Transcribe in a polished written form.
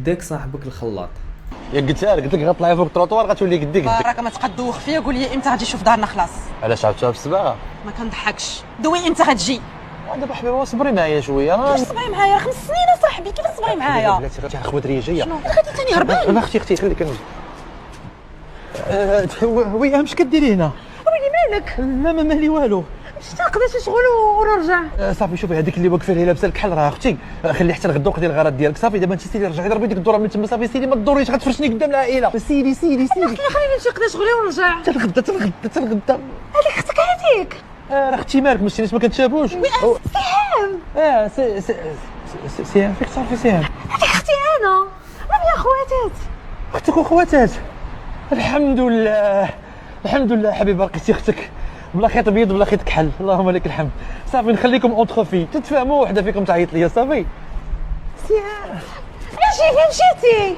داك صاحبك الخلاط. يا قلت لك غطلعي فوق التروطوار غتولي قدي راك ما تقدوخ فيا، قول لي امتى غتجي تشوف دارنا خلاص. علاش عاودتها بالصباغه؟ ما كنضحكش، دوي امتى غتجي. دابا حبيبه صبري معايا شويه كيفاش تصبري معايا؟ 5 سنين اصاحبي، كيفاش تصبري معايا؟ بلاتي راه خواتريه جايه. شنو غادي ثاني هربان؟ اختي خليك كنوجد. وي اش كديري هنا؟ ويلي مالك؟ لا ما مالي والو. مشيت نقضي شي شغل ونرجع. صافي شوفي هذيك اللي واقفه لي لابسه الكحل راه اختي، خلي حتى الغدا وقضي الغرض ديالك. صافي دابا انت سيدي رجعي ضربي ديك الدوره من تما. صافي سيدي ما تضريش غتفرشني قدام العائله. سيدي خليني نمشي نقضي شغلي ونرجع. حتى الغدا هذيك اختك هذيك. راه اختي مالك مشيتيش ما كنتشافوش. سهام. سهام فيك تعرفي سهام؟ هذيك اختي انا، راه بيا خواتات. اختك وخواتات. الحمد لله حبيبه لقيتي اختك بلا خيط بيض بلا خيط كحل. اللهم لك الحمد. صافي نخليكم اونتخ في تتفاهموا، وحده فيكم تعيط ليا. صافي سهام اجي فين مشيتي؟